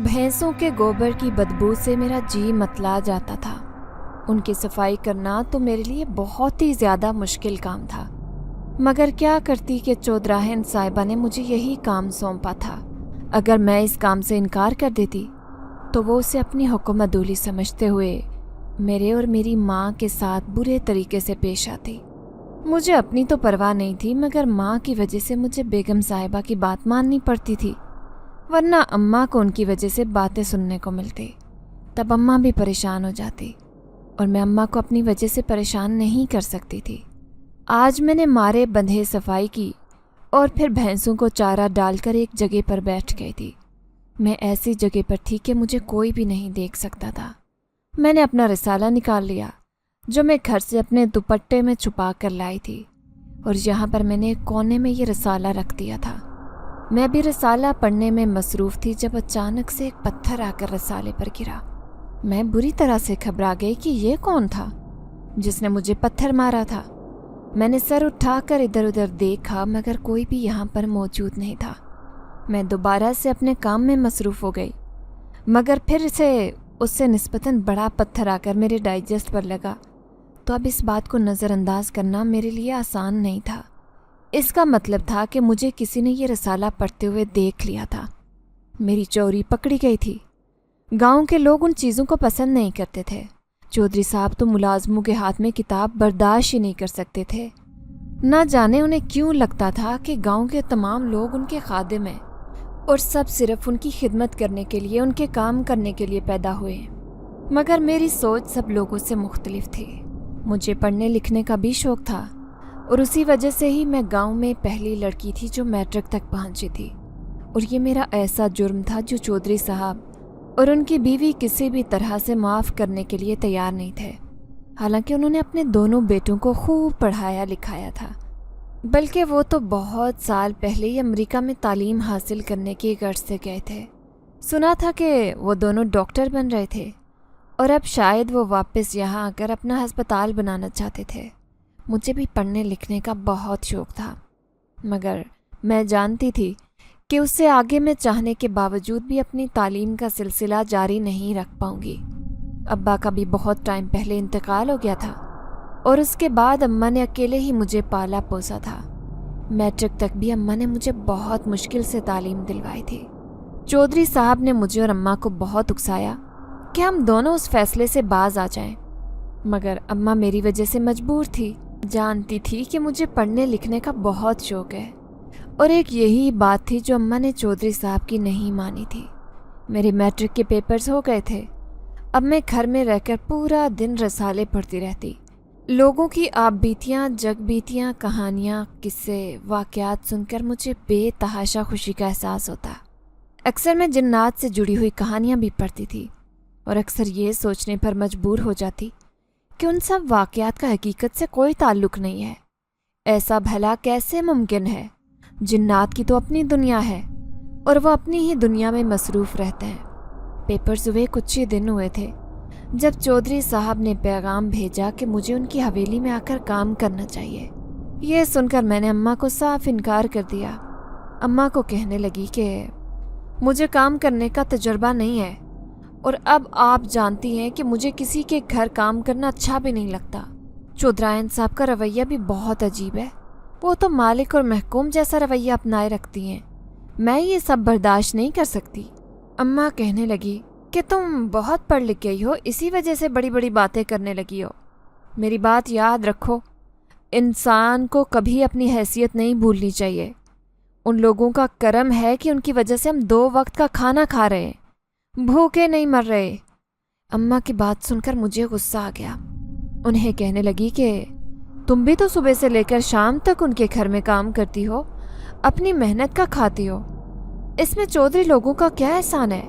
भैंसों के गोबर की बदबू से मेरा जी मतला जाता था। उनकी सफाई करना तो मेरे लिए बहुत ही ज़्यादा मुश्किल काम था, मगर क्या करती कि चौधराहन साहिबा ने मुझे यही काम सौंपा था। अगर मैं इस काम से इनकार कर देती तो वो उसे अपनी हुक्मदूली समझते हुए मेरे और मेरी माँ के साथ बुरे तरीके से पेश आती। मुझे अपनी तो परवाह नहीं थी, मगर माँ की वजह से मुझे बेगम साहिबा की बात माननी पड़ती थी, वरना अम्मा को उनकी वजह से बातें सुनने को मिलती। तब अम्मा भी परेशान हो जाती और मैं अम्मा को अपनी वजह से परेशान नहीं कर सकती थी। आज मैंने मारे बंधे सफाई की और फिर भैंसों को चारा डालकर एक जगह पर बैठ गई थी। मैं ऐसी जगह पर थी कि मुझे कोई भी नहीं देख सकता था। मैंने अपना रिसाला निकाल लिया जो मैं घर से अपने दुपट्टे में छुपा कर लाई थी, और यहाँ पर मैंने एक कोने में ये रिसाला रख दिया था। मैं भी रिसाला पढ़ने में मसरूफ़ थी जब अचानक से एक पत्थर आकर रिसाले पर गिरा। मैं बुरी तरह से घबरा गई कि ये कौन था जिसने मुझे पत्थर मारा था। मैंने सर उठाकर इधर उधर देखा, मगर कोई भी यहाँ पर मौजूद नहीं था। मैं दोबारा से अपने काम में मसरूफ़ हो गई, मगर फिर से उससे निस्बतन बड़ा पत्थर आकर मेरे डाइजेस्ट पर लगा। तो अब इस बात को नज़रअंदाज करना मेरे लिए आसान नहीं था। इसका मतलब था कि मुझे किसी ने ये रिसाला पढ़ते हुए देख लिया था। मेरी चोरी पकड़ी गई थी। गांव के लोग उन चीज़ों को पसंद नहीं करते थे। चौधरी साहब तो मुलाजमों के हाथ में किताब बर्दाश्त ही नहीं कर सकते थे। ना जाने उन्हें क्यों लगता था कि गांव के तमाम लोग उनके खादिम हैं और सब सिर्फ उनकी खिदमत करने के लिए, उनके काम करने के लिए पैदा हुए। मगर मेरी सोच सब लोगों से मुख्तलिफ थी। मुझे पढ़ने लिखने का भी शौक़ था और उसी वजह से ही मैं गांव में पहली लड़की थी जो मैट्रिक तक पहुंची थी। और ये मेरा ऐसा जुर्म था जो चौधरी साहब और उनकी बीवी किसी भी तरह से माफ़ करने के लिए तैयार नहीं थे। हालांकि उन्होंने अपने दोनों बेटों को खूब पढ़ाया लिखाया था, बल्कि वो तो बहुत साल पहले ही अमेरिका में तालीम हासिल करने की गर्ज से गए थे। सुना था कि वो दोनों डॉक्टर बन रहे थे और अब शायद वो वापस यहाँ आकर अपना अस्पताल बनाना चाहते थे। मुझे भी पढ़ने लिखने का बहुत शौक़ था, मगर मैं जानती थी कि उससे आगे मैं चाहने के बावजूद भी अपनी तालीम का सिलसिला जारी नहीं रख पाऊंगी। अब्बा का भी बहुत टाइम पहले इंतकाल हो गया था और उसके बाद अम्मा ने अकेले ही मुझे पाला पोसा था। मैट्रिक तक भी अम्मा ने मुझे बहुत मुश्किल से तालीम दिलवाई थी। चौधरी साहब ने मुझे और अम्मा को बहुत उकसाया कि हम दोनों उस फैसले से बाज आ जाएं, मगर अम्मा मेरी वजह से मजबूर थी। जानती थी कि मुझे पढ़ने लिखने का बहुत शौक़ है और एक यही बात थी जो अम्मा ने चौधरी साहब की नहीं मानी थी। मेरे मैट्रिक के पेपर्स हो गए थे। अब मैं घर में रहकर पूरा दिन रसाले पढ़ती रहती। लोगों की आप बीतियाँ, जग बीतियाँ, कहानियाँ, किस्से, वाक़यात सुनकर मुझे बेतहाशा खुशी का एहसास होता। अक्सर मैं जिन्नात से जुड़ी हुई कहानियाँ भी पढ़ती थी और अक्सर ये सोचने पर मजबूर हो जाती कि उन सब वाक़यात का हकीकत से कोई ताल्लुक़ नहीं है। ऐसा भला कैसे मुमकिन है? जिन्नात की तो अपनी दुनिया है और वह अपनी ही दुनिया में मसरूफ़ रहते हैं। पेपर्स हुए कुछ ही दिन हुए थे जब चौधरी साहब ने पैगाम भेजा कि मुझे उनकी हवेली में आकर काम करना चाहिए। यह सुनकर मैंने अम्मा को साफ इनकार कर दिया। अम्मा को कहने लगी कि मुझे काम करने का तजुर्बा नहीं है और अब आप जानती हैं कि मुझे किसी के घर काम करना अच्छा भी नहीं लगता। चौधरायन साहब का रवैया भी बहुत अजीब है। वो तो मालिक और महकूम जैसा रवैया अपनाए रखती हैं। मैं ये सब बर्दाश्त नहीं कर सकती। अम्मा कहने लगी कि तुम बहुत पढ़ लिख गई हो, इसी वजह से बड़ी बड़ी बातें करने लगी हो। मेरी बात याद रखो, इंसान को कभी अपनी हैसियत नहीं भूलनी चाहिए। उन लोगों का करम है कि उनकी वजह से हम 2 वक्त का खाना खा रहे हैं, भूखे नहीं मर रहे। अम्मा की बात सुनकर मुझे गुस्सा आ गया। उन्हें कहने लगी कि तुम भी तो सुबह से लेकर शाम तक उनके घर में काम करती हो, अपनी मेहनत का खाती हो, इसमें चौधरी लोगों का क्या एहसान है?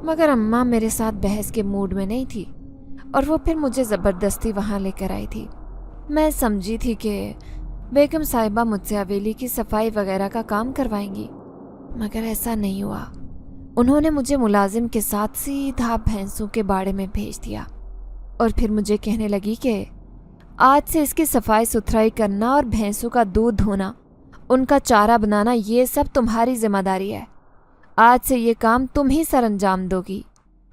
मगर अम्मा मेरे साथ बहस के मूड में नहीं थी और वो फिर मुझे ज़बरदस्ती वहाँ लेकर आई थी। मैं समझी थी कि बेगम साहिबा मुझसे हवेली की सफाई वगैरह का काम करवाएंगी, मगर ऐसा नहीं हुआ। उन्होंने मुझे मुलाजिम के साथ सीधा भैंसों के बाड़े में भेज दिया और फिर मुझे कहने लगी कि आज से इसकी सफाई सुथराई करना और भैंसों का दूध धोना, उनका चारा बनाना, ये सब तुम्हारी जिम्मेदारी है। आज से ये काम तुम ही सर अंजाम दोगी।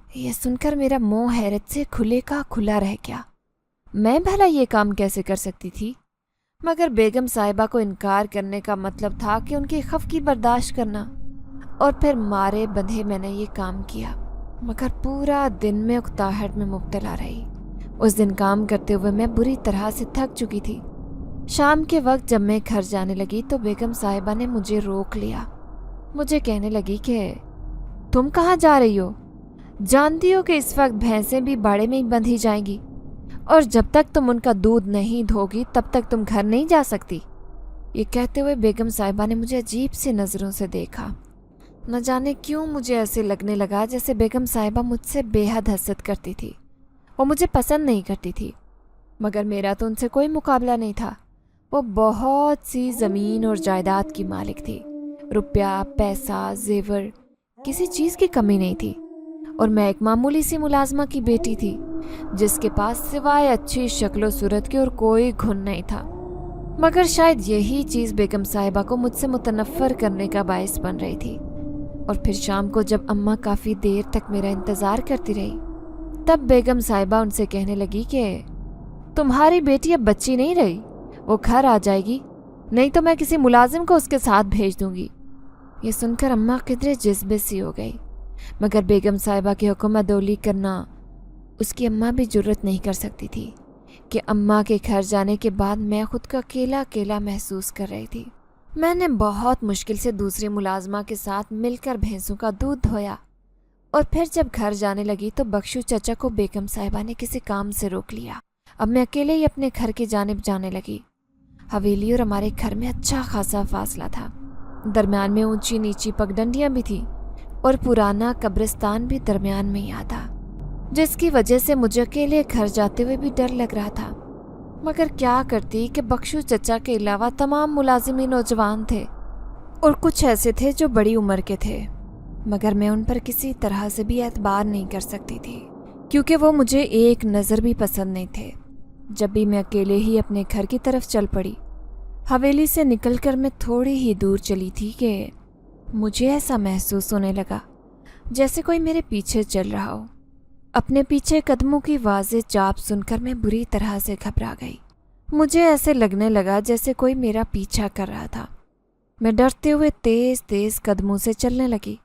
ये सुनकर मेरा मुंह हैरत से खुले का खुला रह गया। मैं भला ये काम कैसे कर सकती थी? मगर बेगम साहिबा को इनकार करने का मतलब था कि उनकी खफकी बर्दाश्त करना, और फिर मारे बंधे मैंने ये काम किया। मगर पूरा दिन मैं उकताहट में मुब्तला रही। उस दिन काम करते हुए मैं बुरी तरह से थक चुकी थी। शाम के वक्त जब मैं घर जाने लगी तो बेगम साहिबा ने मुझे रोक लिया। मुझे कहने लगी कि तुम कहाँ जा रही हो? जानती हो कि इस वक्त भैंसें भी बाड़े में ही बंधी जाएंगी, और जब तक तुम उनका दूध नहीं धोगी तब तक तुम घर नहीं जा सकती। ये कहते हुए बेगम साहिबा ने मुझे अजीब सी नज़रों से देखा। न जाने क्यों मुझे ऐसे लगने लगा जैसे बेगम साहिबा मुझसे बेहद हसद करती थी। वो मुझे पसंद नहीं करती थी, मगर मेरा तो उनसे कोई मुकाबला नहीं था। वो बहुत सी ज़मीन और जायदाद की मालिक थी। रुपया, पैसा, जेवर, किसी चीज़ की कमी नहीं थी, और मैं एक मामूली सी मुलाजमा की बेटी थी जिसके पास सिवाय अच्छी शक्ल सूरत के और कोई गुण नहीं था। मगर शायद यही चीज़ बेगम साहिबा को मुझसे मुतनफ़र करने का बायस बन रही थी। और फिर शाम को जब अम्मा काफ़ी देर तक मेरा इंतज़ार करती रही, तब बेगम साहिबा उनसे कहने लगी कि तुम्हारी बेटी अब बच्ची नहीं रही, वो घर आ जाएगी, नहीं तो मैं किसी मुलाजिम को उसके साथ भेज दूंगी। ये सुनकर अम्मा किधरे जज्बे सी हो गई, मगर बेगम साहिबा के हुक्म अदौली करना उसकी अम्मा भी जुर्रत नहीं कर सकती थी कि अम्मा के घर जाने के बाद मैं खुद को अकेला अकेला महसूस कर रही थी। मैंने बहुत मुश्किल से दूसरी मुलाजमा के साथ मिलकर भैंसों का दूध धोया, और फिर जब घर जाने लगी तो बख्शू चचा को बेगम साहिबा ने किसी काम से रोक लिया। अब मैं अकेले ही अपने घर की जानिब जाने लगी। हवेली और हमारे घर में अच्छा खासा फासला था। दरमियान में ऊंची नीची पगडंडियां भी थी, और पुराना कब्रिस्तान भी दरमियान में ही आता, जिसकी वजह से मुझे अकेले घर जाते हुए भी डर लग रहा था। मगर क्या करती कि बख्शू चचा के अलावा तमाम मुलाजिमी नौजवान थे, और कुछ ऐसे थे जो बड़ी उम्र के थे, मगर मैं उन पर किसी तरह से भी एतबार नहीं कर सकती थी, क्योंकि वो मुझे एक नज़र भी पसंद नहीं थे। जब भी मैं अकेले ही अपने घर की तरफ चल पड़ी, हवेली से निकलकर मैं थोड़ी ही दूर चली थी कि मुझे ऐसा महसूस होने लगा जैसे कोई मेरे पीछे चल रहा हो। अपने पीछे कदमों की वाज़े चाप सुनकर मैं बुरी तरह से घबरा गई। मुझे ऐसे लगने लगा जैसे कोई मेरा पीछा कर रहा था। मैं डरते हुए तेज़ तेज़ कदमों से चलने लगी।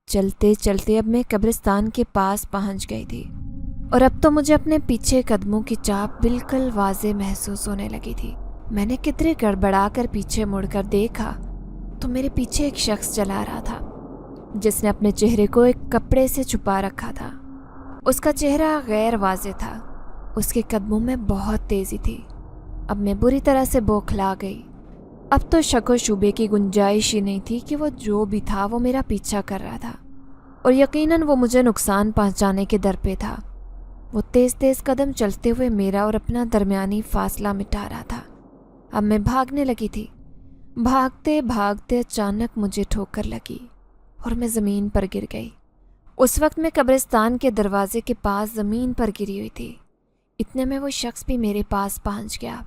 चलते चलते अब मैं कब्रिस्तान के पास पहुंच गई थी, और अब तो मुझे अपने पीछे कदमों की चाप बिल्कुल वाज़े महसूस होने लगी थी। मैंने कितने गड़बड़ा कर पीछे मुड़कर देखा तो मेरे पीछे एक शख्स चला रहा था, जिसने अपने चेहरे को एक कपड़े से छुपा रखा था। उसका चेहरा गैर वाज़े था। उसके कदमों में बहुत तेज़ी थी। अब मैं बुरी तरह से बौखला गई। अब तो शक व शुबे की गुंजाइश ही नहीं थी कि वो जो भी था वो मेरा पीछा कर रहा था, और यकीनन वो मुझे नुकसान पहुंचाने के दर पे था। वो तेज़ तेज़ कदम चलते हुए मेरा और अपना दरमियानी फासला मिटा रहा था। अब मैं भागने लगी थी। भागते भागते अचानक मुझे ठोकर लगी और मैं ज़मीन पर गिर गई। उस वक्त मैं कब्रिस्तान के दरवाजे के पास ज़मीन पर गिरी हुई थी। इतने में वो शख्स भी मेरे पास पहुंच गया।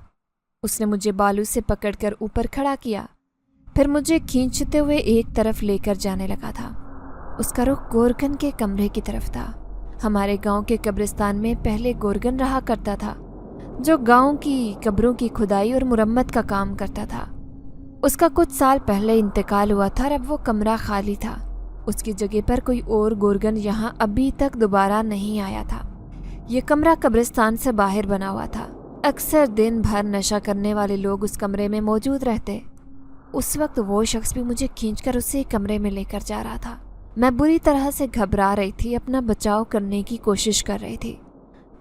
उसने मुझे बालू से पकड़कर ऊपर खड़ा किया, फिर मुझे खींचते हुए एक तरफ लेकर जाने लगा था। उसका रुख गोरगन के कमरे की तरफ था। हमारे गांव के कब्रिस्तान में पहले गोरगन रहा करता था, जो गांव की कब्रों की खुदाई और मुरम्मत का काम करता था। उसका कुछ साल पहले इंतकाल हुआ था और अब वो कमरा खाली था। उसकी जगह पर कोई और गोरगन यहाँ अभी तक दोबारा नहीं आया था। ये कमरा कब्रिस्तान से बाहर बना हुआ था। अक्सर दिन भर नशा करने वाले लोग उस कमरे में मौजूद रहते। उस वक्त वो शख्स भी मुझे खींचकर उसी कमरे में लेकर जा रहा था। मैं बुरी तरह से घबरा रही थी, अपना बचाव करने की कोशिश कर रही थी।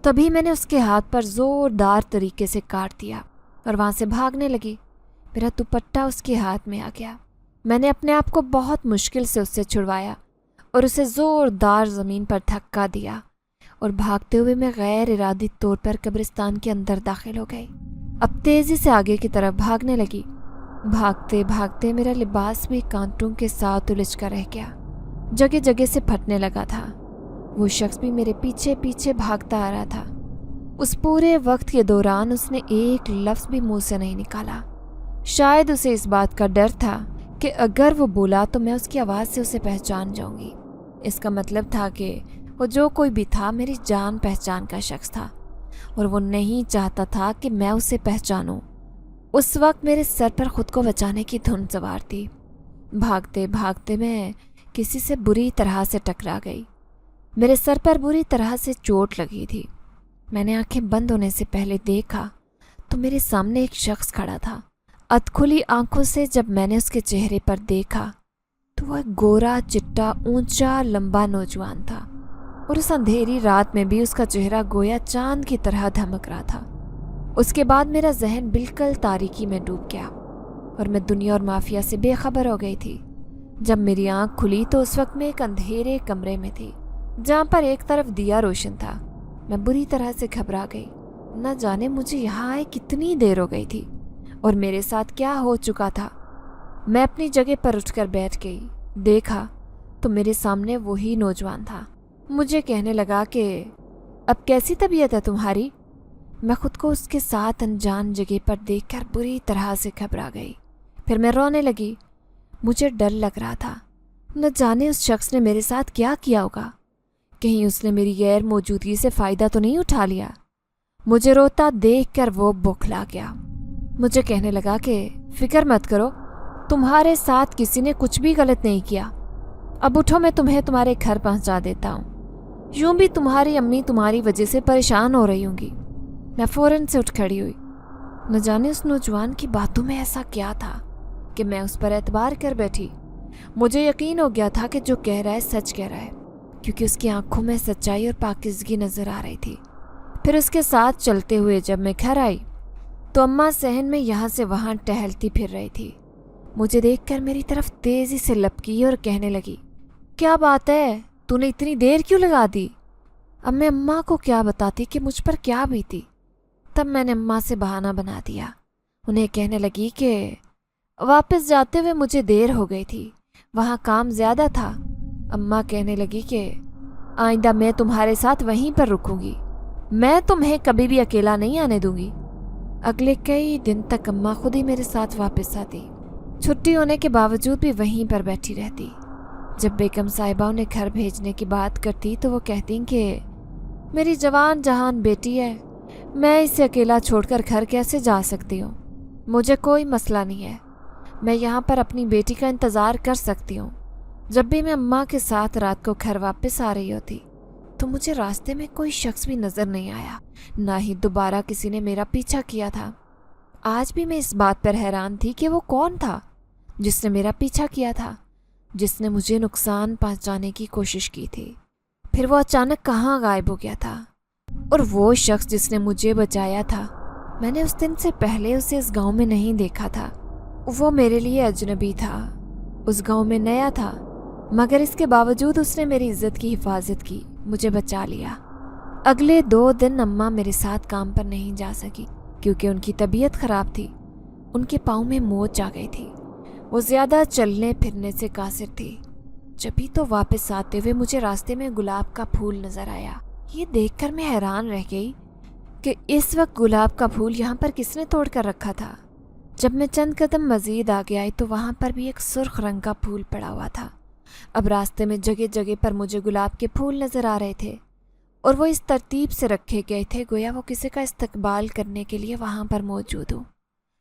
तभी मैंने उसके हाथ पर ज़ोरदार तरीके से काट दिया और वहाँ से भागने लगी। मेरा दुपट्टा उसके हाथ में आ गया। मैंने अपने आप को बहुत मुश्किल से उससे छुड़वाया और उसे ज़ोरदार ज़मीन पर धक्का दिया और भागते हुए मैं गैर इरादी तौर पर कब्रिस्तान के अंदर दाखिल हो गई। अब तेज़ी से आगे की तरफ भागने लगी। भागते भागते मेरा लिबास भी कांटों के साथ उलझ कर रह गया, जगह जगह से फटने लगा था। वो शख्स भी मेरे पीछे पीछे भागता आ रहा था। उस पूरे वक्त के दौरान उसने एक लफ्ज़ भी मुंह से नहीं निकाला। शायद उसे इस बात का डर था कि अगर वो बोला तो मैं उसकी आवाज़ से उसे पहचान जाऊंगी। इसका मतलब था कि वो जो कोई भी था मेरी जान पहचान का शख्स था और वो नहीं चाहता था कि मैं उसे पहचानूं। उस वक्त मेरे सर पर खुद को बचाने की धुन सवार थी। भागते भागते मैं किसी से बुरी तरह से टकरा गई। मेरे सर पर बुरी तरह से चोट लगी थी। मैंने आंखें बंद होने से पहले देखा तो मेरे सामने एक शख्स खड़ा था। अधखुली आंखों से जब मैंने उसके चेहरे पर देखा तो वह गोरा चिट्टा ऊंचा लंबा नौजवान था और उस अंधेरी रात में भी उसका चेहरा गोया चांद की तरह धमक रहा था। उसके बाद मेरा जहन बिल्कुल तारीकी में डूब गया और मैं दुनिया और माफिया से बेखबर हो गई थी। जब मेरी आंख खुली तो उस वक्त मैं एक अंधेरे कमरे में थी जहाँ पर एक तरफ दिया रोशन था। मैं बुरी तरह से घबरा गई। न जाने मुझे यहाँ आए कितनी देर हो गई थी और मेरे साथ क्या हो चुका था। मैं अपनी जगह पर उठकर बैठ गई। देखा तो मेरे सामने वही नौजवान था। मुझे कहने लगा कि अब कैसी तबीयत है तुम्हारी। मैं खुद को उसके साथ अनजान जगह पर देखकर बुरी तरह से घबरा गई। फिर मैं रोने लगी। मुझे डर लग रहा था। न जाने उस शख्स ने मेरे साथ क्या किया होगा। कहीं उसने मेरी गैर मौजूदगी से फ़ायदा तो नहीं उठा लिया। मुझे रोता देखकर वो बौखला गया। मुझे कहने लगा कि फिक्र मत करो, तुम्हारे साथ किसी ने कुछ भी गलत नहीं किया। अब उठो, मैं तुम्हें तुम्हारे घर पहुंचा देता हूँ। यूं भी तुम्हारी अम्मी तुम्हारी वजह से परेशान हो रही होंगी। मैं फौरन से उठ खड़ी हुई। न जाने उस नौजवान की बातों में ऐसा क्या था कि मैं उस पर एतबार कर बैठी। मुझे यकीन हो गया था कि जो कह रहा है सच कह रहा है, क्योंकि उसकी आंखों में सच्चाई और पाकिज़गी नजर आ रही थी। फिर उसके साथ चलते हुए जब मैं घर आई तो अम्मा सहन में यहाँ से वहाँ टहलती फिर रही थी। मुझे देखकर मेरी तरफ तेजी से लपकी और कहने लगी, क्या बात है, तूने इतनी देर क्यों लगा दी। अब मैं अम्मा को क्या बताती कि मुझ पर क्या बीती। तब मैंने अम्मा से बहाना बना दिया। उन्हें कहने लगी कि वापस जाते हुए मुझे देर हो गई थी, वहाँ काम ज़्यादा था। अम्मा कहने लगी कि आइंदा मैं तुम्हारे साथ वहीं पर रुकूंगी, मैं तुम्हें कभी भी अकेला नहीं आने दूंगी। अगले कई दिन तक अम्मा खुद ही मेरे साथ वापस आती, छुट्टी होने के बावजूद भी वहीं पर बैठी रहती। जब बेगम साहिबा उन्हें घर भेजने की बात करती तो वो कहती कि मेरी जवान जहान बेटी है, मैं इसे अकेला छोड़कर घर कैसे जा सकती हूँ। मुझे कोई मसला नहीं है, मैं यहाँ पर अपनी बेटी का इंतज़ार कर सकती हूँ। जब भी मैं अम्मा के साथ रात को घर वापस आ रही होती तो मुझे रास्ते में कोई शख्स भी नज़र नहीं आया, ना ही दोबारा किसी ने मेरा पीछा किया था। आज भी मैं इस बात पर हैरान थी कि वो कौन था जिसने मेरा पीछा किया था, जिसने मुझे नुकसान पहुंचाने की कोशिश की थी। फिर वो अचानक कहाँ गायब हो गया था। और वो शख्स जिसने मुझे बचाया था, मैंने उस दिन से पहले उसे इस गांव में नहीं देखा था। वो मेरे लिए अजनबी था, उस गांव में नया था, मगर इसके बावजूद उसने मेरी इज्जत की हिफाजत की, मुझे बचा लिया। अगले 2 दिन अम्मा मेरे साथ काम पर नहीं जा सकी क्योंकि उनकी तबीयत खराब थी। उनके पाँव में मोच आ गई थी, वो ज़्यादा चलने फिरने से कासिर थी। जभी तो वापस आते हुए मुझे रास्ते में गुलाब का फूल नज़र आया। ये देखकर मैं हैरान रह गई कि इस वक्त गुलाब का फूल यहाँ पर किसने तोड़ कर रखा था। जब मैं चंद कदम मज़ीद आगे आई तो वहाँ पर भी एक सुर्ख रंग का फूल पड़ा हुआ था। अब रास्ते में जगह जगह पर मुझे गुलाब के फूल नज़र आ रहे थे और वो इस तरतीब से रखे गए थे गोया वो किसी का इस्तकबाल करने के लिए वहाँ पर मौजूद हो।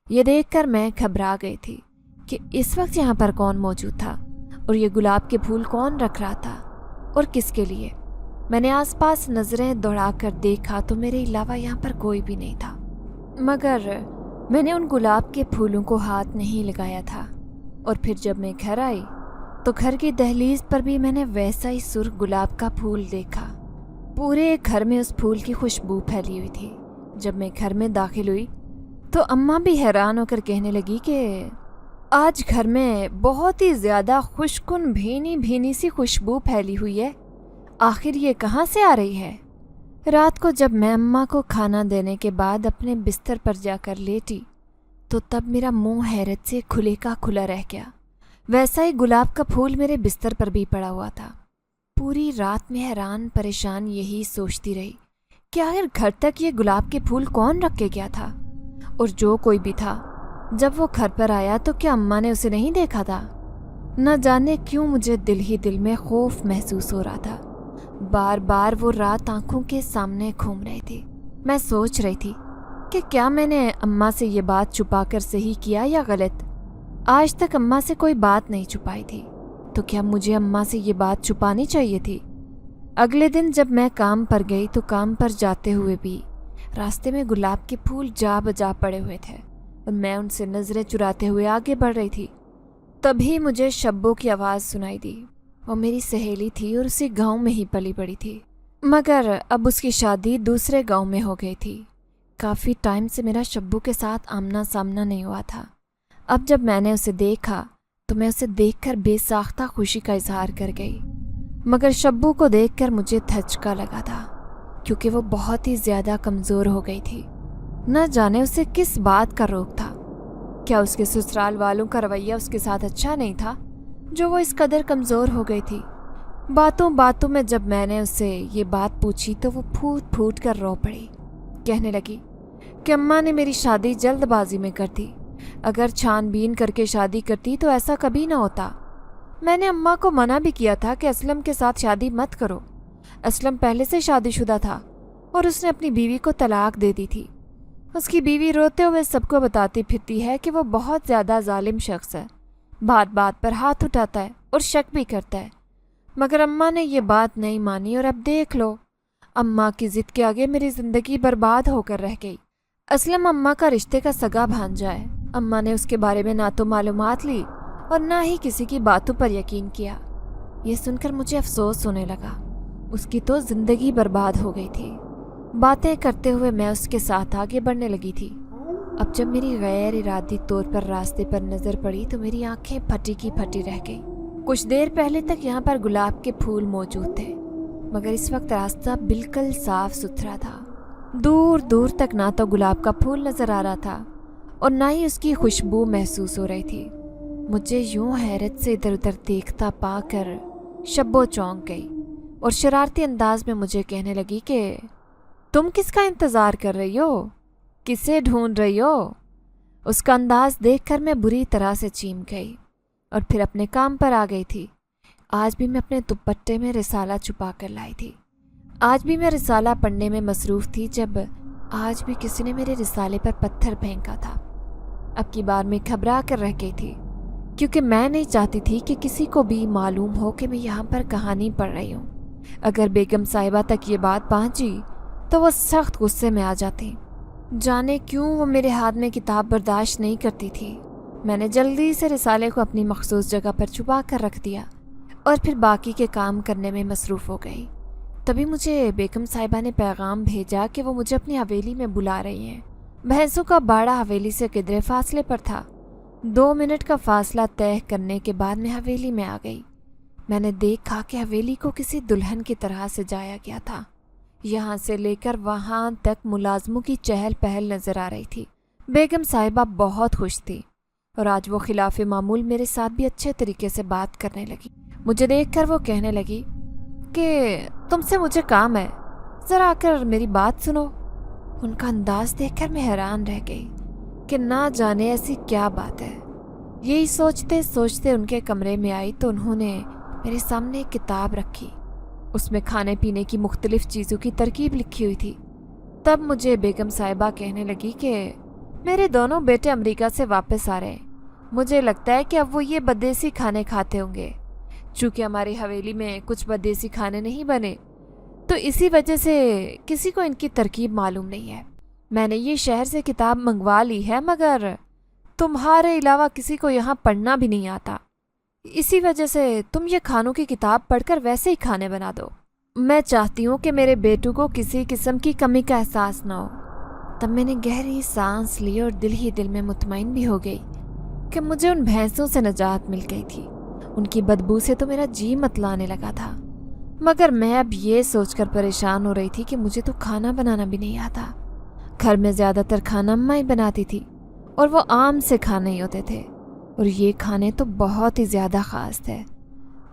ये देखकर मैं घबरा गई थी कि इस वक्त यहाँ पर कौन मौजूद था और ये गुलाब के फूल कौन रख रहा था और किसके लिए। मैंने आसपास नज़रें दौड़ाकर देखा तो मेरे अलावा यहाँ पर कोई भी नहीं था, मगर मैंने उन गुलाब के फूलों को हाथ नहीं लगाया था। और फिर जब मैं घर आई तो घर की दहलीज पर भी मैंने वैसा ही सुर्ख गुलाब का फूल देखा। पूरे घर में उस फूल की खुशबू फैली हुई थी। जब मैं घर में दाखिल हुई तो अम्मा भी हैरान होकर कहने लगी कि आज घर में बहुत ही ज़्यादा खुशकुन भीनी भीनी सी खुशबू फैली हुई है, आखिर ये कहाँ से आ रही है। रात को जब मैं अम्मा को खाना देने के बाद अपने बिस्तर पर जाकर लेटी तो तब मेरा मुंह हैरत से खुले का खुला रह गया। वैसा ही गुलाब का फूल मेरे बिस्तर पर भी पड़ा हुआ था। पूरी रात में हैरान परेशान यही सोचती रही कि आखिर घर तक ये गुलाब के फूल कौन रख के गया था, और जो कोई भी था जब वो घर पर आया तो क्या अम्मा ने उसे नहीं देखा था? न जाने क्यों मुझे दिल ही दिल में खौफ महसूस हो रहा था। बार बार वो रात आंखों के सामने घूम रही थी। मैं सोच रही थी कि क्या मैंने अम्मा से ये बात छुपा कर सही किया या गलत। आज तक अम्मा से कोई बात नहीं छुपाई थी, तो क्या मुझे अम्मा से ये बात छुपानी चाहिए थी? अगले दिन जब मैं काम पर गई तो काम पर जाते हुए भी रास्ते में गुलाब के फूल जा बजा पड़े हुए थे और मैं उनसे नज़रें चुराते हुए आगे बढ़ रही थी। तभी मुझे शब्बो की आवाज़ सुनाई दी। वो मेरी सहेली थी और उसी गांव में ही पली बड़ी थी, मगर अब उसकी शादी दूसरे गांव में हो गई थी। काफ़ी टाइम से मेरा शब्बू के साथ आमना सामना नहीं हुआ था। अब जब मैंने उसे देखा तो मैं उसे देखकर बेसाख्ता खुशी का इजहार कर गई, मगर शब्बू को देखकर मुझे धचका लगा था, क्योंकि वो बहुत ही ज़्यादा कमज़ोर हो गई थी। न जाने उसे किस बात का रोग था। क्या उसके ससुराल वालों का रवैया उसके साथ अच्छा नहीं था जो वो इस कदर कमज़ोर हो गई थी? बातों बातों में जब मैंने उससे ये बात पूछी तो वो फूट फूट कर रो पड़ी। कहने लगी कि अम्मा ने मेरी शादी जल्दबाजी में कर दी। अगर छानबीन करके शादी करती तो ऐसा कभी ना होता। मैंने अम्मा को मना भी किया था कि असलम के साथ शादी मत करो। असलम पहले से शादीशुदा था और उसने अपनी बीवी को तलाक दे दी थी। उसकी बीवी रोते हुए सबको बताती फिरती है कि वो बहुत ज़्यादा जालिम शख्स है, बात बात पर हाथ उठाता है और शक भी करता है। मगर अम्मा ने ये बात नहीं मानी और अब देख लो, अम्मा की ज़िद के आगे मेरी ज़िंदगी बर्बाद होकर रह गई। असलम अम्मा का रिश्ते का सगा भांजा है। अम्मा ने उसके बारे में ना तो मालूमात ली और ना ही किसी की बातों पर यकीन किया। ये सुनकर मुझे अफसोस होने लगा। उसकी तो ज़िंदगी बर्बाद हो गई थी। बातें करते हुए मैं उसके साथ आगे बढ़ने लगी थी। अब जब मेरी गैर इरादी तौर पर रास्ते पर नज़र पड़ी तो मेरी आंखें फटी की फटी रह गई। कुछ देर पहले तक यहाँ पर गुलाब के फूल मौजूद थे, मगर इस वक्त रास्ता बिल्कुल साफ सुथरा था। दूर दूर तक ना तो गुलाब का फूल नज़र आ रहा था और ना ही उसकी खुशबू महसूस हो रही थी। मुझे यूं हैरत से इधर उधर देखता पाकर शब्बो चौंक गई और शरारती अंदाज में मुझे कहने लगी कि तुम किसका इंतज़ार कर रही हो? किसे ढूंढ रही हो? उसका अंदाज देखकर मैं बुरी तरह से चीम गई और फिर अपने काम पर आ गई थी। आज भी मैं अपने दुपट्टे में रिसाला छुपा कर लाई थी। आज भी मैं रिसाला पढ़ने में मसरूफ़ थी जब आज भी किसी ने मेरे रिसाले पर पत्थर फेंका था। अब की बार मैं घबरा कर रह गई थी, क्योंकि मैं नहीं चाहती थी कि किसी को भी मालूम हो कि मैं यहाँ पर कहानी पढ़ रही हूँ। अगर बेगम साहिबा तक ये बात पहुँची तो वो सख्त गुस्से में आ जाती। जाने क्यों वो मेरे हाथ में किताब बर्दाश्त नहीं करती थी। मैंने जल्दी से रिसाले को अपनी मखसूस जगह पर छुपा कर रख दिया और फिर बाकी के काम करने में मसरूफ़ हो गई। तभी मुझे बेगम साहिबा ने पैगाम भेजा कि वो मुझे अपनी हवेली में बुला रही हैं। भैंसों का बाड़ा हवेली से किधरे फासले पर था। 2 मिनट का फासला तय करने के बाद मैं हवेली में आ गई। मैंने देखा कि हवेली को किसी दुल्हन की तरह सजाया गया था। यहाँ से लेकर वहाँ तक मुलाजमों की चहल पहल नजर आ रही थी। बेगम साहिबा बहुत खुश थी और आज वो खिलाफ मामूल मेरे साथ भी अच्छे तरीके से बात करने लगी। मुझे देखकर वो कहने लगी कि तुमसे मुझे काम है, ज़रा आकर मेरी बात सुनो। उनका अंदाज देखकर मैं हैरान रह गई कि ना जाने ऐसी क्या बात है। यही सोचते सोचते उनके कमरे में आई तो उन्होंने मेरे सामने एक किताब रखी। उसमें खाने पीने की मुख्तलिफ चीज़ों की तरकीब लिखी हुई थी। तब मुझे बेगम साहिबा कहने लगी कि मेरे दोनों बेटे अमेरिका से वापस आ रहे हैं। मुझे लगता है कि अब वो ये बदेसी खाने खाते होंगे। चूँकि हमारी हवेली में कुछ बदेसी खाने नहीं बने तो इसी वजह से किसी को इनकी तरकीब मालूम नहीं है। मैंने ये शहर से किताब मंगवा ली है, मगर तुम्हारे अलावा किसी को यहाँ पढ़ना भी नहीं आता। इसी वजह से तुम ये खानों की किताब पढ़कर वैसे ही खाने बना दो। मैं चाहती हूँ कि मेरे बेटों को किसी किस्म की कमी का एहसास ना हो। तब मैंने गहरी सांस ली और दिल ही दिल में मुतमईन भी हो गई कि मुझे उन भैंसों से निजात मिल गई थी। उनकी बदबू से तो मेरा जी मतलाने लगा था, मगर मैं अब ये सोचकर परेशान हो रही थी कि मुझे तो खाना बनाना भी नहीं आता। घर में ज़्यादातर खाना अम्मा ही बनाती थी और वो आम से खाने ही होते थे, और ये खाने तो बहुत ही ज़्यादा ख़ास थे।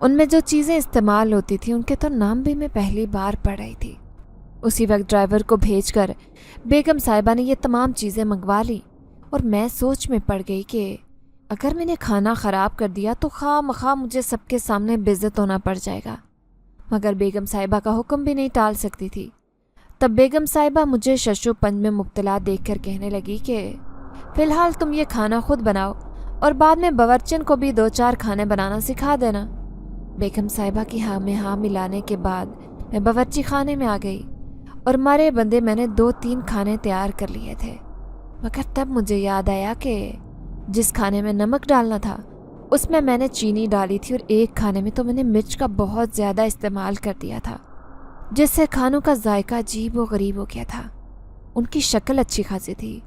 उनमें जो चीज़ें इस्तेमाल होती थी उनके तो नाम भी मैं पहली बार पढ़ रही थी। उसी वक्त ड्राइवर को भेजकर बेगम साहिबा ने ये तमाम चीज़ें मंगवा ली اور میں سوچ میں پڑ گئی کہ اگر میں نے کھانا خراب کر دیا تو خواہ مخواہ مجھے سب کے سامنے بے عزت ہونا پڑ جائے گا، مگر بیگم صاحبہ کا حکم بھی نہیں ٹال سکتی تھی۔ تب بیگم صاحبہ مجھے ششو پنج میں مبتلا دیکھ کر کہنے لگی کہ فی الحال تم یہ کھانا خود بناؤ اور بعد میں باورچن کو بھی 2-4 کھانے بنانا سکھا دینا۔ بیگم صاحبہ کی ہاں میں ہاں ملانے کے بعد میں باورچی خانے میں آ گئی اور مارے بندے میں نے 2-3 کھانے تیار کر لیے تھے، مگر تب مجھے یاد آیا کہ جس کھانے میں نمک ڈالنا تھا اس میں نے چینی ڈالی تھی، اور ایک کھانے میں تو میں نے مرچ کا بہت زیادہ استعمال کر دیا تھا، جس سے کھانوں کا ذائقہ عجیب و غریب ہو گیا تھا۔ ان کی شکل اچھی خاصی تھی۔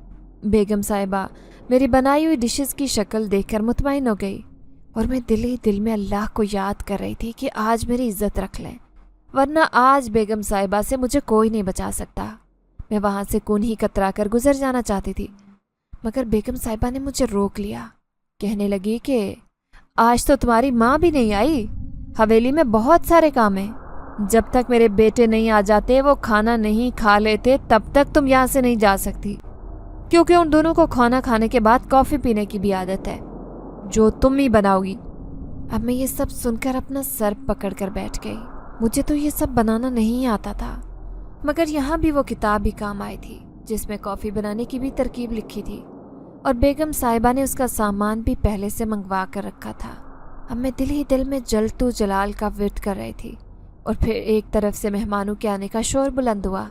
بیگم صاحبہ میری بنائی ہوئی ڈشز کی شکل دیکھ کر مطمئن ہو گئی، اور میں دل ہی دل میں اللہ کو یاد کر رہی تھی کہ آج میری عزت رکھ لیں، ورنہ آج بیگم صاحبہ سے مجھے کوئی نہیں بچا سکتا۔ میں وہاں سے خون ہی کترا کر گزر جانا چاہتی تھی، مگر بیگم صاحبہ نے مجھے روک لیا، کہنے لگی کہ آج تو تمہاری ماں بھی نہیں آئی، حویلی میں بہت سارے کام ہیں، جب تک میرے بیٹے نہیں آ جاتے وہ کھانا نہیں کھا لیتے تب تک تم یہاں سے نہیں جا سکتی، کیونکہ ان دونوں کو کھانا کھانے کے بعد کافی پینے کی بھی عادت ہے جو تم ہی بناؤ گی۔ اب میں یہ سب سن کر اپنا سر پکڑ کر بیٹھ گئی۔ مجھے تو یہ سب بنانا نہیں آتا تھا، مگر یہاں بھی وہ کتاب بھی کام آئی تھی جس میں کافی بنانے کی بھی ترکیب لکھی تھی، اور بیگم صاحبہ نے اس کا سامان بھی پہلے سے منگوا کر رکھا تھا۔ اب میں دل ہی دل میں جلتو جلال کا ورد کر رہی تھی، اور پھر ایک طرف سے مہمانوں کے آنے کا شور بلند ہوا۔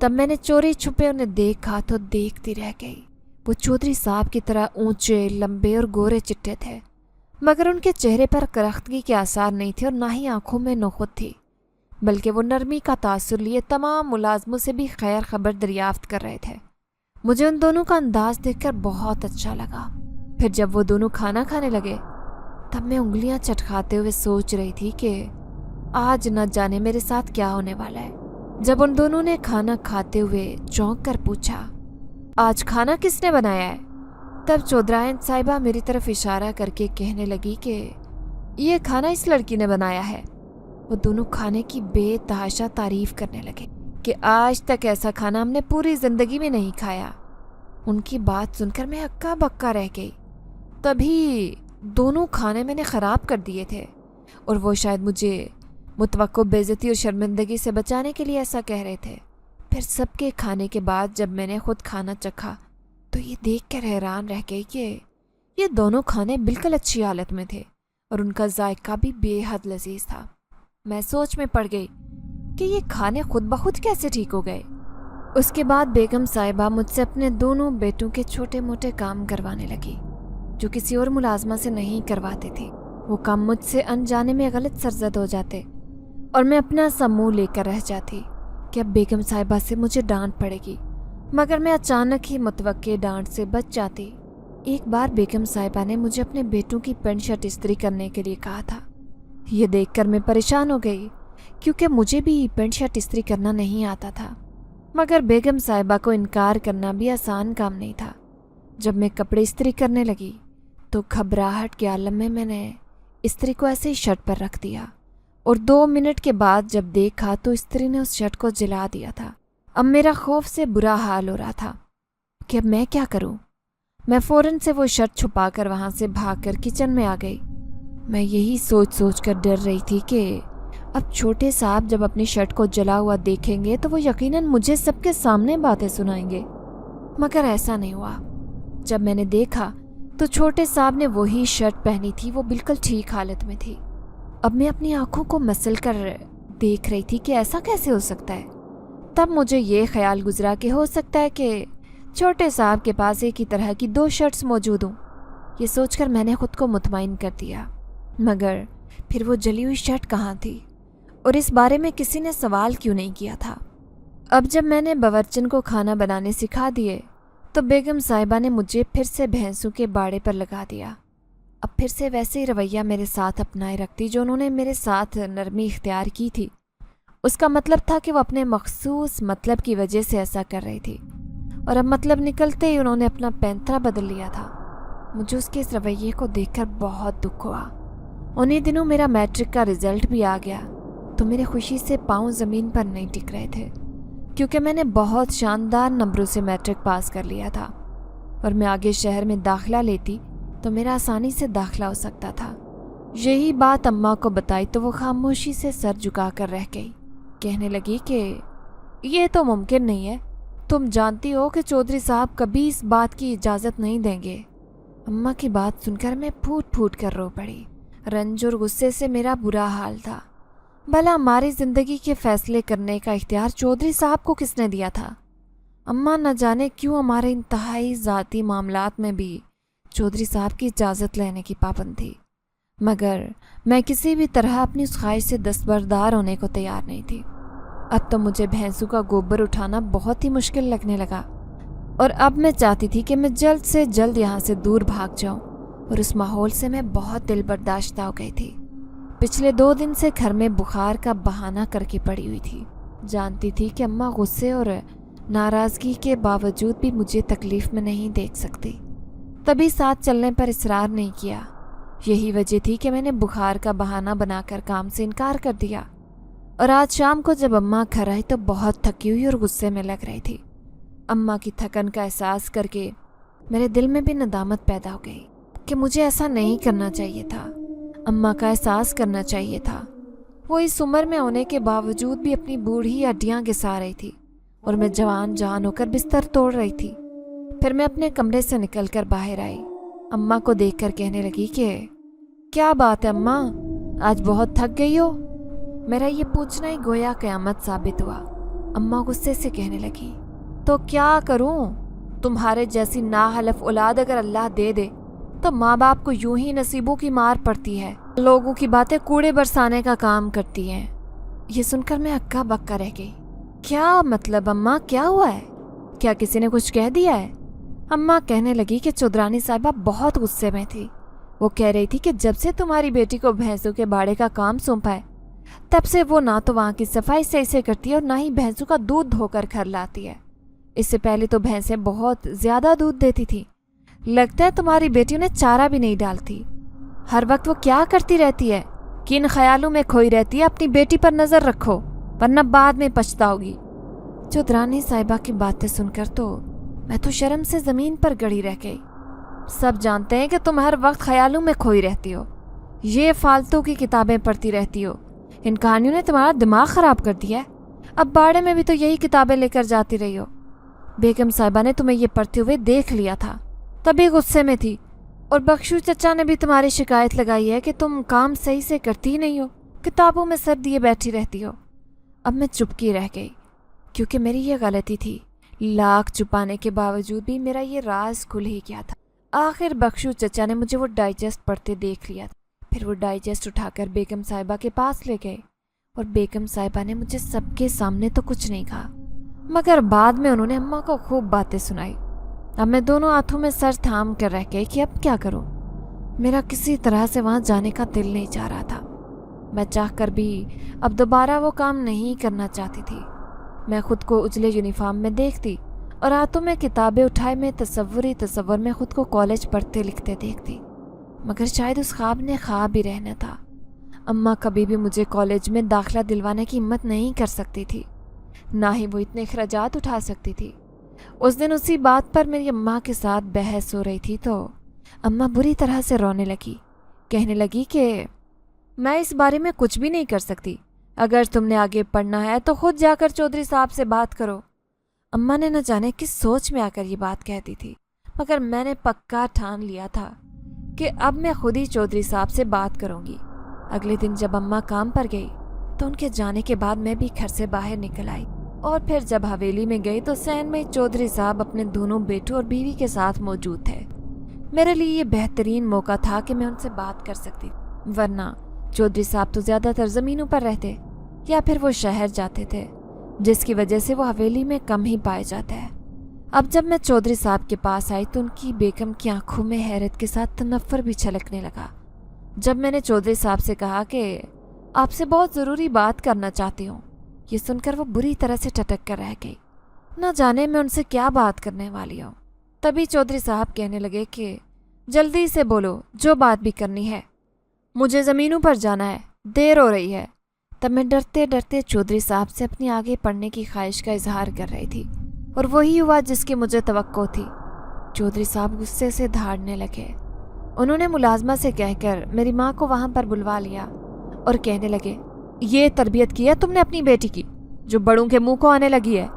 تب میں نے چوری چھپے انہیں دیکھا تو دیکھتی رہ گئی۔ وہ چودھری صاحب کی طرح اونچے، لمبے اور گورے چٹے تھے، مگر ان کے چہرے پر کرختگی کے آثار نہیں تھے اور نہ ہی آنکھوں میں نوخت تھی، بلکہ وہ نرمی کا تاثر لیے تمام ملازموں سے بھی خیر خبر دریافت کر رہے تھے۔ مجھے ان دونوں کا انداز دیکھ کر بہت اچھا لگا۔ پھر جب وہ دونوں کھانا کھانے لگے تب میں انگلیاں چٹکاتے ہوئے سوچ رہی تھی کہ آج نہ جانے میرے ساتھ کیا ہونے والا ہے۔ جب ان دونوں نے کھانا کھاتے ہوئے چونک کر پوچھا، آج کھانا کس نے بنایا ہے؟ تب چودراہن صاحبہ میری طرف اشارہ کر کے کہنے لگی کہ یہ کھانا اس لڑکی نے بنایا ہے۔ وہ دونوں کھانے کی بے تحاشا تعریف کرنے لگے کہ آج تک ایسا کھانا ہم نے پوری زندگی میں نہیں کھایا۔ ان کی بات سن کر میں ہکا بکا رہ گئی۔ تبھی دونوں کھانے میں نے خراب کر دیے تھے، اور وہ شاید مجھے متوقع بے عزتی اور شرمندگی سے بچانے کے لیے ایسا کہہ رہے تھے۔ پھر سب کے کھانے کے بعد جب میں نے خود کھانا چکھا تو یہ دیکھ کر حیران رہ گئی کہ یہ دونوں کھانے بالکل اچھی حالت میں تھے اور ان کا ذائقہ بھی بے حد لذیذ تھا۔ میں سوچ میں پڑ گئی کہ یہ کھانے خود بخود کیسے ٹھیک ہو گئے۔ اس کے بعد بیگم صاحبہ مجھ سے اپنے دونوں بیٹوں کے چھوٹے موٹے کام کروانے لگی جو کسی اور ملازمہ سے نہیں کرواتے تھے۔ وہ کام مجھ سے انجانے میں غلط سرزد ہو جاتے اور میں اپنا سا منہ لے کر رہ جاتی کہ اب بیگم صاحبہ سے مجھے ڈانٹ پڑے گی، مگر میں اچانک ہی متوقع ڈانٹ سے بچ جاتی۔ ایک بار بیگم صاحبہ نے مجھے اپنے بیٹوں کی پینٹ شرٹ استری کرنے کے لیے کہا تھا۔ یہ دیکھ کر میں پریشان ہو گئی کیونکہ مجھے بھی پینٹ شرٹ استری کرنا نہیں آتا تھا، مگر بیگم صاحبہ کو انکار کرنا بھی آسان کام نہیں تھا۔ جب میں کپڑے استری کرنے لگی تو گھبراہٹ کے عالم میں نے استری کو ایسے ہی شرٹ پر رکھ دیا، اور 2 منٹ کے بعد جب دیکھا تو استری نے اس شرٹ کو جلا دیا تھا۔ اب میرا خوف سے برا حال ہو رہا تھا کہ اب میں کیا کروں۔ میں فوراً سے وہ شرٹ چھپا کر وہاں سے بھاگ کر کچن میں آ گئی۔ میں یہی سوچ کر ڈر رہی تھی کہ اب چھوٹے صاحب جب اپنی شرٹ کو جلا ہوا دیکھیں گے تو وہ یقیناً مجھے سب کے سامنے باتیں سنائیں گے، مگر ایسا نہیں ہوا۔ جب میں نے دیکھا تو چھوٹے صاحب نے وہی شرٹ پہنی تھی، وہ بالکل ٹھیک حالت میں تھی۔ اب میں اپنی آنکھوں کو مسل کر دیکھ رہی تھی کہ ایسا کیسے ہو سکتا ہے۔ تب مجھے یہ خیال گزرا کہ ہو سکتا ہے کہ چھوٹے صاحب کے پاس ایک ہی طرح کی 2 شرٹس موجود ہوں۔ یہ سوچ کر میں نے خود کو مطمئن کر دیا، مگر پھر وہ جلی ہوئی شرٹ کہاں تھی اور اس بارے میں کسی نے سوال کیوں نہیں کیا تھا۔ اب جب میں نے باورچن کو کھانا بنانے سکھا دیے تو بیگم صاحبہ نے مجھے پھر سے بھینسوں کے باڑے پر لگا دیا۔ اب پھر سے ویسے ہی رویہ میرے ساتھ اپنائے رکھتی جو انہوں نے میرے ساتھ نرمی اختیار کی تھی۔ اس کا مطلب تھا کہ وہ اپنے مخصوص مطلب کی وجہ سے ایسا کر رہی تھی، اور اب مطلب نکلتے ہی انہوں نے اپنا پینترا بدل لیا تھا۔ مجھے اس کے اس رویے کو دیکھ کر بہت دکھ ہوا۔ انہی دنوں میرا میٹرک کا رزلٹ بھی آ گیا تو میرے خوشی سے پاؤں زمین پر نہیں ٹک رہے تھے، کیونکہ میں نے بہت شاندار نمبروں سے میٹرک پاس کر لیا تھا۔ اور میں آگے شہر میں داخلہ لیتی تو میرا آسانی سے داخلہ ہو سکتا تھا۔ یہی بات اماں کو بتائی تو وہ خاموشی سے سر جھکا کر رہ گئی، کہنے لگی کہ یہ تو ممکن نہیں ہے، تم جانتی ہو کہ چودھری صاحب کبھی اس بات کی اجازت نہیں دیں گے۔ اماں کی بات سن کر میں پھوٹ پھوٹ کر رو پڑی۔ رنج اور غصے سے میرا برا حال تھا۔ بھلا ہماری زندگی کے فیصلے کرنے کا اختیار چودھری صاحب کو کس نے دیا تھا؟ اماں نہ جانے کیوں ہمارے انتہائی ذاتی معاملات میں بھی چودھری صاحب کی اجازت لینے کی پابند تھی، مگر میں کسی بھی طرح اپنی اس خواہش سے دستبردار ہونے کو تیار نہیں تھی۔ اب تو مجھے بھینسوں کا گوبر اٹھانا بہت ہی مشکل لگنے لگا، اور اب میں چاہتی تھی کہ میں جلد سے جلد یہاں سے دور بھاگ جاؤں، اور اس ماحول سے میں بہت دل برداشتہ ہو گئی تھی۔ پچھلے 2 دن سے گھر میں بخار کا بہانہ کر کے پڑی ہوئی تھی۔ جانتی تھی کہ اماں غصے اور ناراضگی کے باوجود بھی مجھے تکلیف میں نہیں دیکھ سکتی، تبھی ساتھ چلنے پر اصرار نہیں کیا۔ یہی وجہ تھی کہ میں نے بخار کا بہانہ بنا کر کام سے انکار کر دیا، اور آج شام کو جب اماں گھر آئی تو بہت تھکی ہوئی اور غصے میں لگ رہی تھی۔ اماں کی تھکن کا احساس کر کے میرے دل میں بھی ندامت پیدا ہو گئی کہ مجھے ایسا نہیں کرنا چاہیے تھا۔ اماں کا احساس کرنا چاہیے تھا۔ وہ اس عمر میں ہونے کے باوجود بھی اپنی بوڑھی ہڈیاں گھسا رہی تھی، اور میں جوان جان ہو کر بستر توڑ رہی تھی۔ پھر میں اپنے کمرے سے نکل کر باہر آئی۔ اماں کو دیکھ کر کہنے لگی کہ کیا بات ہے اماں، آج بہت تھک گئی ہو؟ میرا یہ پوچھنا ہی گویا قیامت ثابت ہوا۔ اماں غصے سے کہنے لگی، تو کیا کروں؟ تمہارے جیسی ناحلف اولاد اگر اللہ دے دے تو ماں باپ کو یوں ہی نصیبوں کی مار پڑتی ہے، لوگوں کی باتیں کوڑے برسانے کا کام کرتی ہیں۔ یہ سن کر میں اکا بکا رہ گئی۔ کیا مطلب اماں، کیا ہوا ہے؟ کیا کسی نے کچھ کہہ دیا ہے؟ اماں کہنے لگی کہ چودرانی صاحبہ بہت غصے میں تھی۔ وہ کہہ رہی تھی کہ جب سے تمہاری بیٹی کو بھینسوں کے باڑے کا کام سونپا ہے تب سے وہ نہ تو وہاں کی صفائی صحیح سے کرتی ہے اور نہ ہی بھینسوں کا دودھ دھو کر گھر لاتی ہے۔ اس سے پہلے تو بھینسیں بہت زیادہ دودھ دیتی تھی، لگتا ہے تمہاری بیٹی انہیں چارہ بھی نہیں ڈالتی۔ ہر وقت وہ کیا کرتی رہتی ہے؟ کن خیالوں میں کھوئی رہتی ہے؟ اپنی بیٹی پر نظر رکھو ورنہ بعد میں پچھتاؤگی۔ چودرانی صاحبہ کی باتیں سن کر تو میں تو شرم سے زمین پر گڑی رہ گئی۔ سب جانتے ہیں کہ تم ہر وقت خیالوں میں کھوئی رہتی ہو، یہ فالتو کی کتابیں پڑھتی رہتی ہو، ان کہانیوں نے تمہارا دماغ خراب کر دیا ہے۔ اب باڑے میں بھی تو یہی کتابیں لے کر جاتی رہی ہو۔ بیگم صاحبہ نے تمہیں یہ پڑھتے ہوئے دیکھ لیا تھا، تبھی غصے میں تھی، اور بخشو چچا نے بھی تمہاری شکایت لگائی ہے کہ تم کام صحیح سے کرتی نہیں ہو، کتابوں میں سر دیے بیٹھی رہتی ہو۔ اب میں چپکی رہ گئی، کیونکہ میری یہ غلطی تھی۔ لاکھ چھپانے کے باوجود بھی میرا یہ راز کھل ہی گیا تھا۔ آخر بخشو چچا نے مجھے وہ ڈائجسٹ پڑھتے دیکھ لیا تھا۔ پھر وہ ڈائجسٹ اٹھا کر بیگم صاحبہ کے پاس لے گئے، اور بیگم صاحبہ نے مجھے سب کے سامنے تو کچھ نہیں کہا، مگر بعد میں انہوں نے اماں کو خوب باتیں سنائی۔ اب میں دونوں ہاتھوں میں سر تھام کر رہ گئی کہ اب کیا کروں۔ میرا کسی طرح سے وہاں جانے کا دل نہیں چاہ رہا تھا۔ میں چاہ کر بھی اب دوبارہ وہ کام نہیں کرنا چاہتی تھی۔ میں خود کو اجلے یونیفارم میں دیکھتی اور ہاتھوں میں کتابیں اٹھائے میں تصور میں خود کو کالج پڑھتے لکھتے دیکھتی، مگر شاید اس خواب نے خواب ہی رہنا تھا۔ اماں کبھی بھی مجھے کالج میں داخلہ دلوانے کی ہمت نہیں کر سکتی تھی، نہ ہی وہ اتنے اخراجات اٹھا سکتی تھی۔ اس دن اسی بات پر میری اماں کے ساتھ بحث ہو رہی تھی تو اماں بری طرح سے رونے لگی، کہنے لگی کہ میں اس بارے میں کچھ بھی نہیں کر سکتی، اگر تم نے آگے پڑھنا ہے تو خود جا کر چودھری صاحب سے بات کرو۔ اماں نے نہ جانے کس سوچ میں آ کر یہ بات کہتی تھی، مگر میں نے پکا ٹھان لیا تھا کہ اب میں خود ہی چودھری صاحب سے بات کروں گی۔ اگلے دن جب اماں کام پر گئی تو ان کے جانے کے بعد میں بھی گھر سے باہر نکل آئی، اور پھر جب حویلی میں گئی تو صحن میں چودھری صاحب اپنے دونوں بیٹوں اور بیوی کے ساتھ موجود تھے۔ میرے لیے یہ بہترین موقع تھا کہ میں ان سے بات کر سکتی، ورنہ چودھری صاحب تو زیادہ تر زمینوں پر رہتے یا پھر وہ شہر جاتے تھے، جس کی وجہ سے وہ حویلی میں کم ہی پائے جاتے ہیں۔ اب جب میں چودھری صاحب کے پاس آئی تو ان کی بیگم کی آنکھوں میں حیرت کے ساتھ تنفر بھی چھلکنے لگا۔ جب میں نے چودھری صاحب سے کہا کہ آپ سے بہت ضروری بات کرنا چاہتی ہوں، یہ سن کر وہ بری طرح سے ٹٹک کر رہ گئی، نہ جانے میں ان سے کیا بات کرنے والی ہوں۔ تبھی چودھری صاحب کہنے لگے کہ جلدی سے بولو، جو بات بھی کرنی ہے، مجھے زمینوں پر جانا ہے، دیر ہو رہی ہے۔ تب میں ڈرتے ڈرتے چودھری صاحب سے اپنی آگے پڑھنے کی خواہش کا اظہار کر رہی تھی، اور وہی ہوا جس کی مجھے توقع تھی۔ चौधरी साहब गुस्से से धाड़ने लगे। उन्होंने मुलाजमा से कहकर मेरी माँ को वहाँ पर बुलवा लिया और कहने लगे, ये तरबियत की है तुमने अपनी बेटी की जो बड़ों के मुंह को आने लगी है।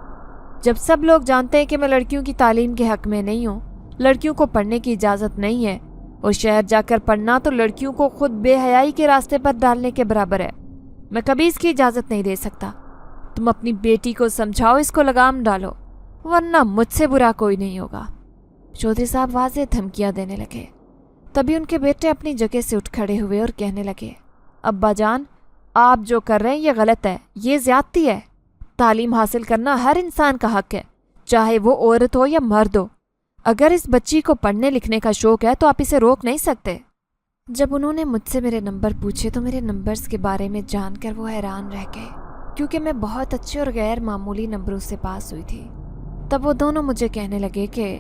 जब सब लोग जानते हैं कि मैं लड़कियों की तालीम के हक में नहीं हूँ, लड़कियों को पढ़ने की इजाज़त नहीं है, और शहर जाकर पढ़ना तो लड़कियों को खुद बेहयाई के रास्ते पर डालने के बराबर है। मैं कभी इसकी इजाज़त नहीं दे सकता। तुम अपनी बेटी को समझाओ, इसको लगाम डालो, वरना मुझसे बुरा कोई नहीं होगा। चौधरी साहब वाज़ेह धमकियाँ देने लगे। तभी उनके बेटे अपनी जगह से उठ खड़े हुए और कहने लगे, अब्बा जान, आप जो कर रहे हैं ये गलत है, ये ज़्यादती है। तालीम हासिल करना हर इंसान का हक है, चाहे वो औरत हो या मर्द हो। अगर इस बच्ची को पढ़ने लिखने का शौक है तो आप इसे रोक नहीं सकते। जब उन्होंने मुझसे मेरे नंबर पूछे तो मेरे नंबर्स के बारे में जानकर वो हैरान रह गए, क्योंकि मैं बहुत अच्छे और गैर मामूली नंबरों से पास हुई थी। तब वो दोनों मुझे कहने लगे कि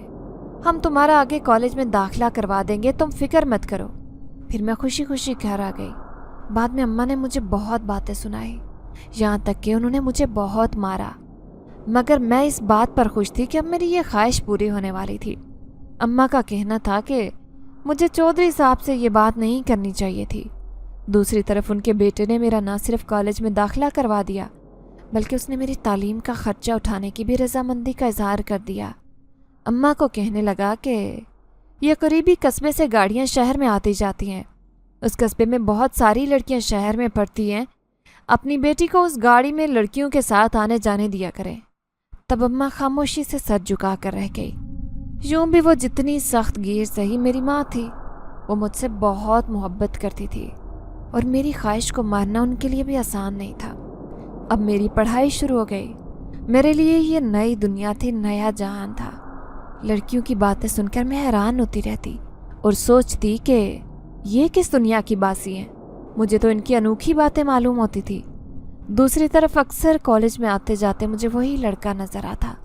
हम तुम्हारा आगे कॉलेज में दाखिला करवा देंगे, तुम फिक्र मत करो। फिर मैं खुशी खुशी घर आ गई। बाद में अम्मा ने मुझे बहुत बातें सुनाई, यहाँ तक कि उन्होंने मुझे बहुत मारा, मगर मैं इस बात पर खुश थी कि अब मेरी ये ख्वाहिश पूरी होने वाली थी। अम्मा का कहना था कि मुझे चौधरी साहब से ये बात नहीं करनी चाहिए थी। दूसरी तरफ उनके बेटे ने मेरा न सिर्फ कॉलेज में दाखिला करवा दिया, बल्कि उसने मेरी तालीम का खर्चा उठाने की भी रजामंदी का इजहार कर दिया। अम्मा को कहने लगा कि ये करीबी कस्बे से गाड़ियाँ शहर में आती जाती हैं, उस कस्बे में बहुत सारी लड़कियाँ शहर में पढ़ती हैं, अपनी बेटी को उस गाड़ी में लड़कियों के साथ आने जाने दिया करें। तब अम्मा खामोशी से सर झुका कर रह गई। यूं भी वो जितनी सख्त गिर सही मेरी माँ थी, वो मुझसे बहुत मोहब्बत करती थी और मेरी ख्वाहिश को मारना उनके लिए भी आसान नहीं था। अब मेरी पढ़ाई शुरू हो गई। मेरे लिए ये नई दुनिया थी, नया जहान था। लड़कियों की बातें सुनकर मैं हैरान होती रहती और सोचती कि ये किस दुनिया की बासी हैं, मुझे तो इनकी अनोखी बातें मालूम होती थी। दूसरी तरफ अक्सर कॉलेज में आते जाते मुझे वही लड़का नज़र आता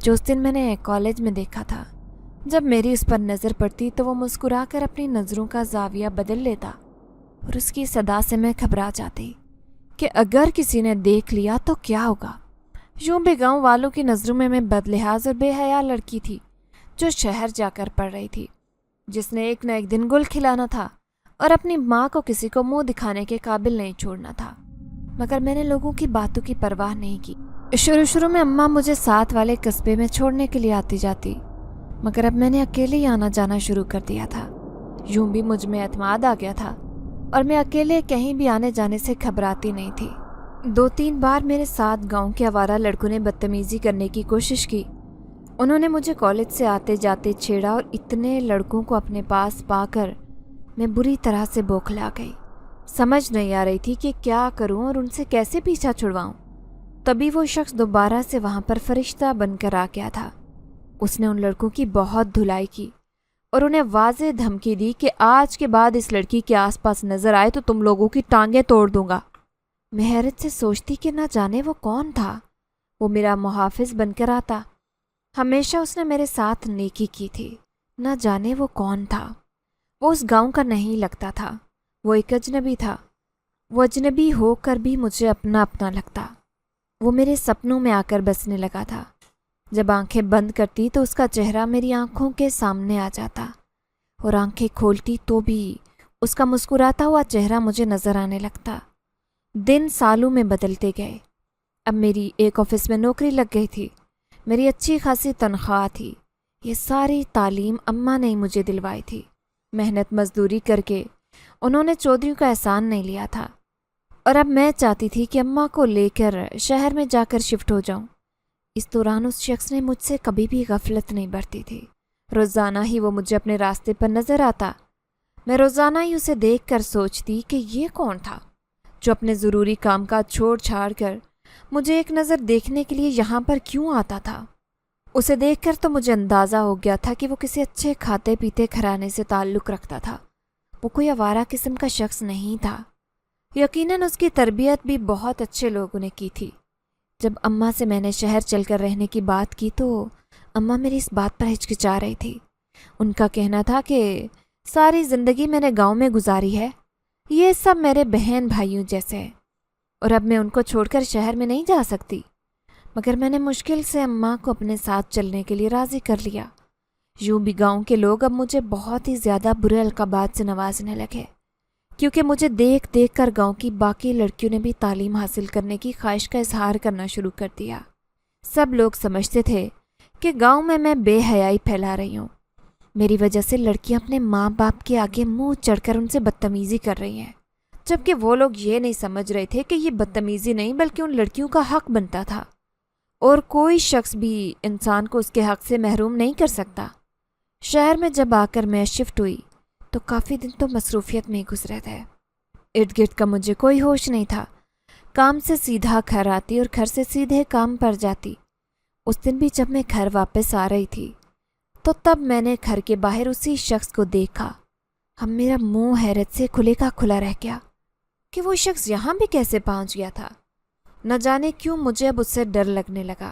जो उस दिन मैंने कॉलेज में देखा था। जब मेरी उस पर नज़र पड़ती तो वो मुस्कुराकर अपनी नज़रों का जाविया बदल लेता और उसकी सदा से मैं घबरा जाती कि अगर किसी ने देख लिया तो क्या होगा। यूं भी गाँव वालों की नज़रों में मैं बदलिहाज और बेहया लड़की थी जो शहर जाकर पढ़ रही थी, जिसने एक न एक दिन गुल खिलाना था और अपनी माँ को किसी को मुंह दिखाने के काबिल नहीं छोड़ना था। मगर मैंने लोगों की बातों की परवाह नहीं की। शुरू में अम्मा मुझे साथ वाले कस्बे में छोड़ने के लिए आती जाती, मगर अब मैंने अकेले ही आना जाना शुरू कर दिया था। यूं भी मुझ में एतमाद आ गया था और मैं अकेले कहीं भी आने जाने से घबराती नहीं थी। 2-3 बार मेरे साथ गांव के आवारा लड़कों ने बदतमीजी करने की कोशिश की। उन्होंने मुझे कॉलेज से आते जाते छेड़ा और इतने लड़कों को अपने पास पाकर मैं बुरी तरह से बौखला गई। समझ नहीं आ रही थी कि क्या करूं और उनसे कैसे पीछा छुड़वाऊं। तभी वो शख्स दोबारा से वहां पर फरिश्ता बनकर आ गया था। उसने उन लड़कों की बहुत धुलाई की और उन्हें वाज़ेह धमकी दी कि आज के बाद इस लड़की के आसपास नजर आए तो तुम लोगों की टांगें तोड़ दूंगा। मैं हैरत से सोचती कि ना जाने वो कौन था। वो मेरा मुहाफिज बनकर आता। हमेशा उसने मेरे साथ नेकी की थी। ना जाने वो कौन था। वो उस गांव का नहीं लगता था। वो एक अजनबी था। वो अजनबी होकर भी मुझे अपना अपना लगता। वो मेरे सपनों में आकर बसने लगा था। जब आंखें बंद करती तो उसका चेहरा मेरी आंखों के सामने आ जाता और आंखें खोलती तो भी उसका मुस्कुराता हुआ चेहरा मुझे नजर आने लगता। दिन सालों में बदलते गए। अब मेरी एक ऑफिस में नौकरी लग गई थी। मेरी अच्छी खासी तनख्वाह थी। ये सारी तालीम अम्मा ने मुझे दिलवाई थी। मेहनत मजदूरी करके उन्होंने चौधरी का एहसान नहीं लिया था और अब मैं चाहती थी कि अम्मा को लेकर शहर में जाकर शिफ्ट हो जाऊं। इस दौरान उस शख्स ने मुझसे कभी भी गफलत नहीं बरती थी। रोज़ाना ही वो मुझे अपने रास्ते पर नज़र आता। मैं रोज़ाना ही उसे देखकर सोचती कि ये कौन था जो अपने ज़रूरी काम काज छोड़ छाड़ कर मुझे एक नज़र देखने के लिए यहाँ पर क्यों आता था। उसे देखकर तो मुझे अंदाज़ा हो गया था कि वो किसी अच्छे खाते पीते घराने से ताल्लुक़ रखता था। वो कोई आवारा किस्म का शख्स नहीं था। यकीनन उसकी तरबियत भी बहुत अच्छे लोगों ने की थी। जब अम्मा से मैंने शहर चलकर रहने की बात की तो अम्मा मेरी इस बात पर हिचकिचा रही थी। उनका कहना था कि सारी ज़िंदगी मैंने गांव में गुजारी है, ये सब मेरे बहन भाइयों जैसे हैं और अब मैं उनको छोड़कर शहर में नहीं जा सकती। मगर मैंने मुश्किल से अम्मा को अपने साथ चलने के लिए राज़ी कर लिया, یوں بھی گاؤں کے لوگ اب مجھے بہت ہی زیادہ برے القابات سے نوازنے لگے، کیونکہ مجھے دیکھ دیکھ کر گاؤں کی باقی لڑکیوں نے بھی تعلیم حاصل کرنے کی خواہش کا اظہار کرنا شروع کر دیا۔ سب لوگ سمجھتے تھے کہ گاؤں میں بے حیائی پھیلا رہی ہوں، میری وجہ سے لڑکیاں اپنے ماں باپ کے آگے منہ چڑھ کر ان سے بدتمیزی کر رہی ہیں، جبکہ وہ لوگ یہ نہیں سمجھ رہے تھے کہ یہ بدتمیزی نہیں بلکہ ان لڑکیوں کا حق بنتا تھا، اور کوئی شخص بھی انسان کو اس کے حق سے محروم نہیں کر سکتا۔ شہر میں جب آ کر میں شفٹ ہوئی تو کافی دن تو مصروفیت میں ہی گزرے تھے۔ ارد گرد کا مجھے کوئی ہوش نہیں تھا، کام سے سیدھا گھر آتی اور گھر سے سیدھے کام پر جاتی۔ اس دن بھی جب میں گھر واپس آ رہی تھی تو تب میں نے گھر کے باہر اسی شخص کو دیکھا۔ اب میرا منہ حیرت سے کھلے کا کھلا رہ گیا کہ وہ شخص یہاں بھی کیسے پہنچ گیا تھا۔ نہ جانے کیوں مجھے اب اس سے ڈر لگنے لگا،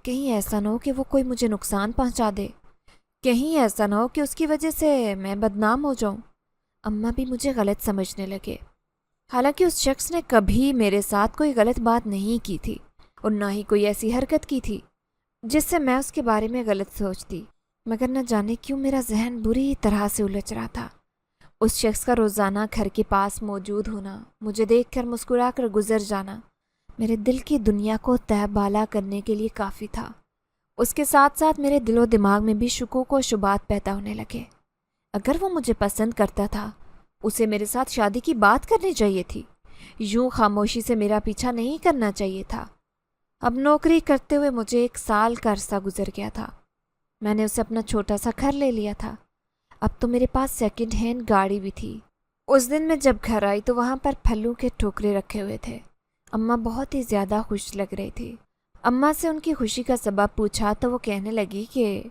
کہیں ایسا نہ ہو کہ وہ کوئی مجھے نقصان پہنچا دے، کہیں ایسا نہ ہو کہ اس کی وجہ سے میں بدنام ہو جاؤں۔ اماں بھی مجھے غلط سمجھنے لگے، حالانکہ اس شخص نے کبھی میرے ساتھ کوئی غلط بات نہیں کی تھی اور نہ ہی کوئی ایسی حرکت کی تھی جس سے میں اس کے بارے میں غلط سوچتی، مگر نہ جانے کیوں میرا ذہن بری طرح سے الجھ رہا تھا۔ اس شخص کا روزانہ گھر کے پاس موجود ہونا، مجھے دیکھ کر مسکرا کر گزر جانا، میرے دل کی دنیا کو تہ بالا کرنے کے لیے کافی تھا۔ اس کے ساتھ ساتھ میرے دل و دماغ میں بھی شکوک و شبہات پیدا ہونے لگے۔ اگر وہ مجھے پسند کرتا تھا، اسے میرے ساتھ شادی کی بات کرنی چاہیے تھی، یوں خاموشی سے میرا پیچھا نہیں کرنا چاہیے تھا۔ اب نوکری کرتے ہوئے مجھے 1 سال کا عرصہ گزر گیا تھا، میں نے اسے اپنا چھوٹا سا گھر لے لیا تھا، اب تو میرے پاس سیکنڈ ہینڈ گاڑی بھی تھی۔ اس دن میں جب گھر آئی تو وہاں پر پھلوں کے ٹوکرے رکھے ہوئے تھے۔ اماں بہت ہی زیادہ خوش لگ رہی تھی۔ اماں سے ان کی خوشی کا سبب پوچھا تو وہ کہنے لگی کہ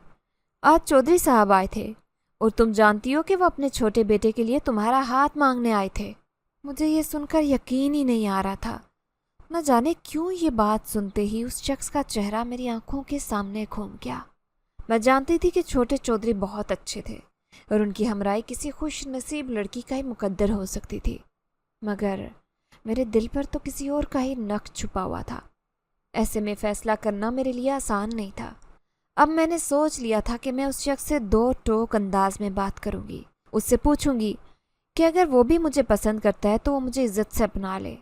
آج چودھری صاحب آئے تھے اور تم جانتی ہو کہ وہ اپنے چھوٹے بیٹے کے لیے تمہارا ہاتھ مانگنے آئے تھے۔ مجھے یہ سن کر یقین ہی نہیں آ رہا تھا، نہ جانے کیوں یہ بات سنتے ہی اس شخص کا چہرہ میری آنکھوں کے سامنے گھوم گیا۔ میں جانتی تھی کہ چھوٹے چودھری بہت اچھے تھے اور ان کی ہمراہی کسی خوش نصیب لڑکی کا ہی مقدر ہو سکتی تھی، مگر میرے دل پر تو کسی اور کا ہی نقش چھپا ہوا تھا۔ ایسے میں فیصلہ کرنا میرے لیے آسان نہیں تھا۔ اب میں نے سوچ لیا تھا کہ میں اس شخص سے 2 ٹوک انداز میں بات کروں گی، اس سے پوچھوں گی کہ اگر وہ بھی مجھے پسند کرتا ہے تو وہ مجھے عزت سے اپنا لے۔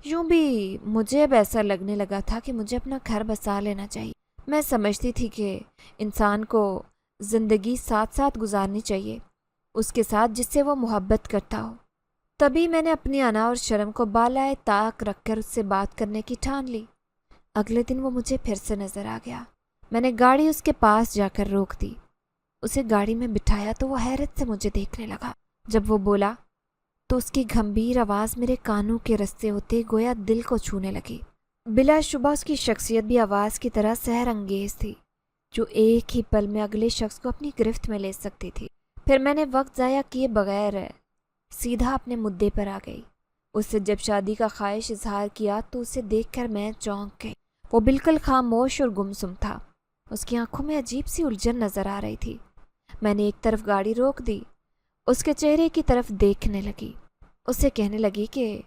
یوں بھی مجھے اب ایسا لگنے لگا تھا کہ مجھے اپنا گھر بسا لینا چاہیے۔ میں سمجھتی تھی کہ انسان کو زندگی ساتھ ساتھ گزارنی چاہیے، اس کے ساتھ جس سے وہ محبت کرتا ہو۔ تبھی میں نے اپنی انا اور شرم کو بالائے طاق رکھ کر اس سے بات کرنے کی ٹھان لی۔ اگلے دن وہ مجھے پھر سے نظر آ گیا۔ میں نے گاڑی اس کے پاس جا کر روک دی، اسے گاڑی میں بٹھایا تو وہ حیرت سے مجھے دیکھنے لگا۔ جب وہ بولا تو اس کی گھمبیر آواز میرے کانوں کے رستے ہوتے گویا دل کو چھونے لگی۔ بلا شبہ اس کی شخصیت بھی آواز کی طرح سحر انگیز تھی، جو ایک ہی پل میں اگلے شخص کو اپنی گرفت میں لے سکتی تھی۔ پھر میں نے وقت ضائع کیے بغیر سیدھا اپنے مدعے پر آ گئی۔ اس سے جب شادی کا خواہش اظہار کیا تو اسے دیکھ کر میں چونک گئی۔ وہ بالکل خاموش اور گمسم تھا، اس کی آنکھوں میں عجیب سی الجھن نظر آ رہی تھی۔ میں نے ایک طرف گاڑی روک دی، اس کے چہرے کی طرف دیکھنے لگی، اسے کہنے لگی کہ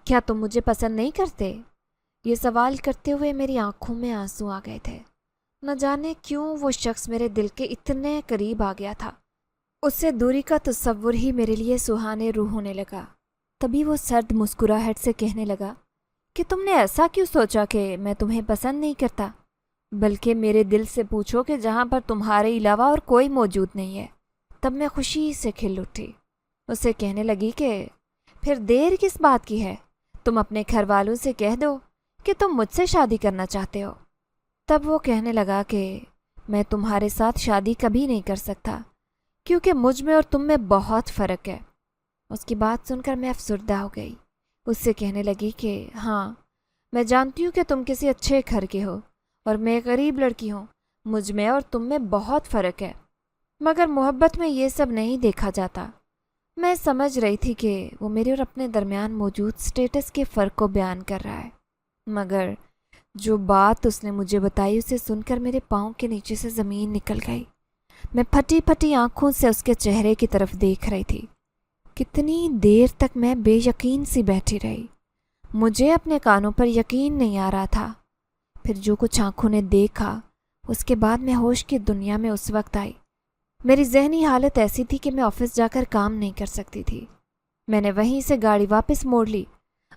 کیا تم مجھے پسند نہیں کرتے؟ یہ سوال کرتے ہوئے میری آنکھوں میں آنسو آ گئے تھے۔ نہ جانے کیوں وہ شخص میرے دل کے اتنے قریب آ گیا تھا، اس سے دوری کا تصور ہی میرے لیے سہانے روح ہونے لگا۔ تبھی وہ سرد مسکراہٹ سے کہنے لگا کہ تم نے ایسا کیوں سوچا کہ میں تمہیں پسند نہیں کرتا؟ بلکہ میرے دل سے پوچھو کہ جہاں پر تمہارے علاوہ اور کوئی موجود نہیں ہے۔ تب میں خوشی سے کھل اٹھی، اسے کہنے لگی کہ پھر دیر کس بات کی ہے؟ تم اپنے گھر والوں سے کہہ دو کہ تم مجھ سے شادی کرنا چاہتے ہو۔ تب وہ کہنے لگا کہ میں تمہارے ساتھ شادی کبھی نہیں کر سکتا، کیونکہ مجھ میں اور تم میں بہت فرق ہے۔ اس کی بات سن کر میں افسردہ ہو گئی، اس سے کہنے لگی کہ ہاں، میں جانتی ہوں کہ تم کسی اچھے گھر کے ہو اور میں ایک غریب لڑکی ہوں، مجھ میں اور تم میں بہت فرق ہے، مگر محبت میں یہ سب نہیں دیکھا جاتا۔ میں سمجھ رہی تھی کہ وہ میرے اور اپنے درمیان موجود سٹیٹس کے فرق کو بیان کر رہا ہے، مگر جو بات اس نے مجھے بتائی اسے سن کر میرے پاؤں کے نیچے سے زمین نکل گئی۔ میں پھٹی پھٹی آنکھوں سے اس کے چہرے کی طرف دیکھ رہی تھی۔ کتنی دیر تک میں بے یقین سی بیٹھی رہی، مجھے اپنے کانوں پر یقین نہیں آ رہا تھا۔ پھر جو کچھ آنکھوں نے دیکھا اس کے بعد میں ہوش کی دنیا میں اس وقت آئی میری ذہنی حالت ایسی تھی کہ میں آفس جا کر کام نہیں کر سکتی تھی۔ میں نے وہیں سے گاڑی واپس موڑ لی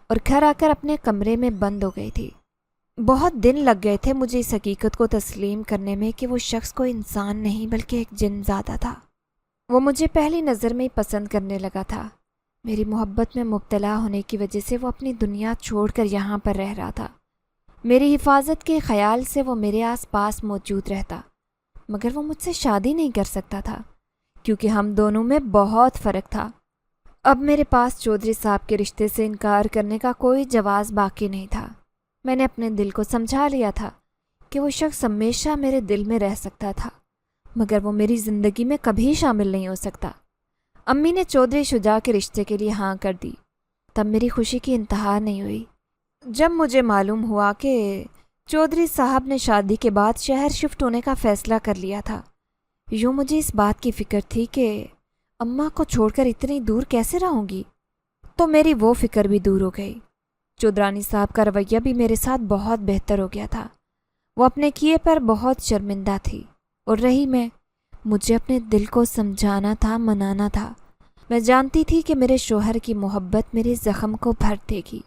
اور گھر آ کر اپنے کمرے میں بند ہو گئی تھی۔ بہت دن لگ گئے تھے مجھے اس حقیقت کو تسلیم کرنے میں کہ وہ شخص کوئی انسان نہیں بلکہ ایک جن زادہ تھا۔ وہ مجھے پہلی نظر میں ہی پسند کرنے لگا تھا۔ میری محبت میں مبتلا ہونے کی وجہ سے وہ اپنی دنیا چھوڑ کر یہاں پر رہ رہا تھا۔ میری حفاظت کے خیال سے وہ میرے آس پاس موجود رہتا، مگر وہ مجھ سے شادی نہیں کر سکتا تھا کیونکہ ہم دونوں میں بہت فرق تھا۔ اب میرے پاس چودھری صاحب کے رشتے سے انکار کرنے کا کوئی جواز باقی نہیں تھا۔ میں نے اپنے دل کو سمجھا لیا تھا کہ وہ شخص ہمیشہ میرے دل میں رہ سکتا تھا، مگر وہ میری زندگی میں کبھی شامل نہیں ہو سکتا۔ امی نے چودھری شجاع کے رشتے کے لیے ہاں کر دی، تب میری خوشی کی انتہا نہیں ہوئی۔ جب مجھے معلوم ہوا کہ چودھری صاحب نے شادی کے بعد شہر شفٹ ہونے کا فیصلہ کر لیا تھا، یوں مجھے اس بات کی فکر تھی کہ اماں کو چھوڑ کر اتنی دور کیسے رہوں گی، تو میری وہ فکر بھی دور ہو گئی۔ چودھرانی صاحب کا رویہ بھی میرے ساتھ بہت بہتر ہو گیا تھا۔ وہ اپنے کیے پر بہت شرمندہ تھی، اور رہی میں، مجھے اپنے دل کو سمجھانا تھا، منانا تھا۔ میں جانتی تھی کہ میرے شوہر کی محبت میرے زخم کو بھر دے گی۔